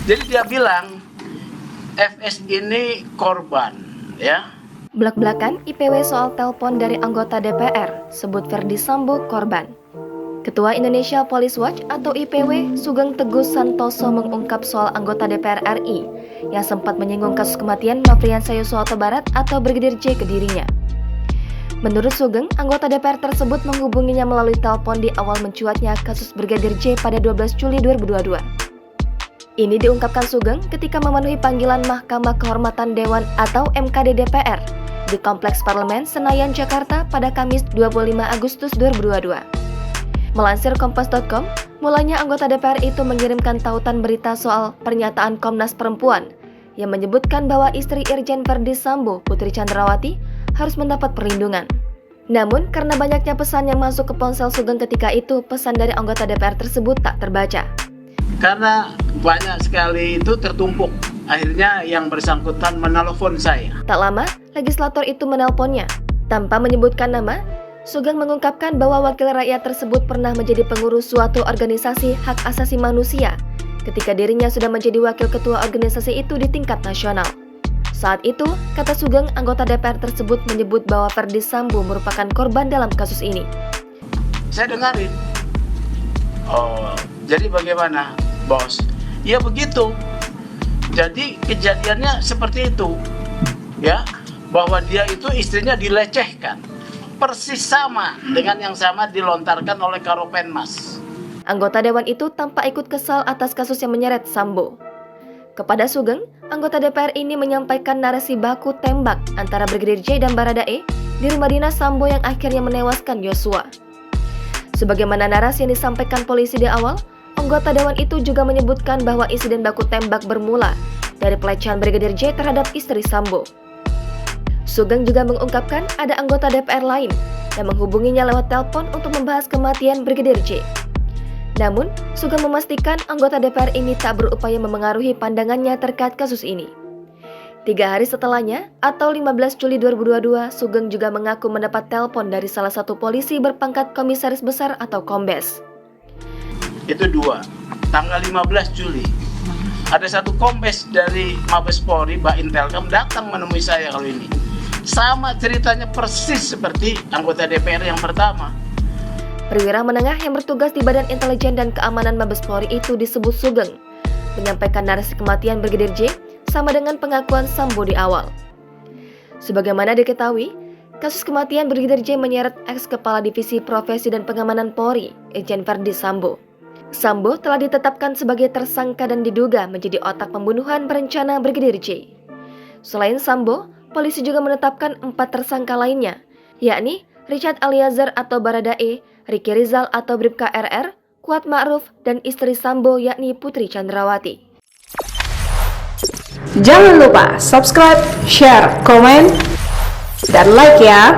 Jadi dia bilang FS ini korban, ya. Blak-blakan IPW soal telepon dari anggota DPR, sebut Verdi Sambo korban. Ketua Indonesia Police Watch atau IPW, Sugeng Teguh Santoso mengungkap soal anggota DPR RI yang sempat menyinggung kasus kematian Nofriansah Yosua Huta Barat atau Brigadir J ke dirinya. Menurut Sugeng, anggota DPR tersebut menghubunginya melalui telepon di awal mencuatnya kasus Brigadir J pada 12 Juli 2022. Ini diungkapkan Sugeng ketika memenuhi panggilan Mahkamah Kehormatan Dewan atau MKD DPR di Kompleks Parlemen Senayan, Jakarta pada Kamis 25 Agustus 2022. Melansir Kompas.com, mulanya anggota DPR itu mengirimkan tautan berita soal pernyataan Komnas Perempuan yang menyebutkan bahwa istri Irjen Verdi Sambo, Putri Chandrawati, harus mendapat perlindungan. Namun, karena banyaknya pesan yang masuk ke ponsel Sugeng ketika itu, pesan dari anggota DPR tersebut tak terbaca. Karena banyak sekali itu tertumpuk, akhirnya yang bersangkutan menelpon saya. Tak lama, legislator itu menelponnya. Tanpa menyebutkan nama, Sugeng mengungkapkan bahwa wakil rakyat tersebut pernah menjadi pengurus suatu organisasi hak asasi manusia ketika dirinya sudah menjadi wakil ketua organisasi itu di tingkat nasional. Saat itu, kata Sugeng, anggota DPR tersebut menyebut bahwa Verdi Sambo merupakan korban dalam kasus ini. Saya dengarin. Oh, jadi bagaimana, bos? Ya begitu. Jadi kejadiannya seperti itu, ya, bahwa dia itu istrinya dilecehkan. Persis sama dengan yang sama dilontarkan oleh Karopenmas. Anggota dewan itu tampak ikut kesal atas kasus yang menyeret Sambo. Kepada Sugeng, anggota DPR ini menyampaikan narasi baku tembak antara Brigadir J dan Baradae di rumah dinas Sambo yang akhirnya menewaskan Yosua. Sebagaimana narasi yang disampaikan polisi di awal, anggota dewan itu juga menyebutkan bahwa insiden baku tembak bermula dari pelecehan Brigadir J terhadap istri Sambo. Sugeng juga mengungkapkan ada anggota DPR lain yang menghubunginya lewat telepon untuk membahas kematian Brigadir J. Namun, Sugeng memastikan anggota DPR ini tak berupaya memengaruhi pandangannya terkait kasus ini. 3 hari setelahnya, atau 15 Juli 2022, Sugeng juga mengaku mendapat telepon dari salah satu polisi berpangkat Komisaris Besar atau Kombes. Itu 2, tanggal 15 Juli. Ada satu kombes dari Mabes Polri, Mbak Intelkam, datang menemui saya kalau ini. Sama ceritanya persis seperti anggota DPR yang pertama. Perwira menengah yang bertugas di Badan Intelijen dan Keamanan Mabes Polri itu disebut Sugeng, menyampaikan narasi kematian Brigadir J sama dengan pengakuan Sambo di awal. Sebagaimana diketahui, kasus kematian Brigadir J menyeret ex-Kepala Divisi Profesi dan Pengamanan Polri, Irjen Verdi Sambo. Sambo telah ditetapkan sebagai tersangka dan diduga menjadi otak pembunuhan berencana Brigadir J. Selain Sambo, polisi juga menetapkan 4 tersangka lainnya, yakni Richard Eliezer atau Baradae, Ricky Rizal atau Bribka RR, Kuat Ma'ruf, dan istri Sambo yakni Putri Chandrawati. Jangan lupa subscribe, share, komen, dan like ya!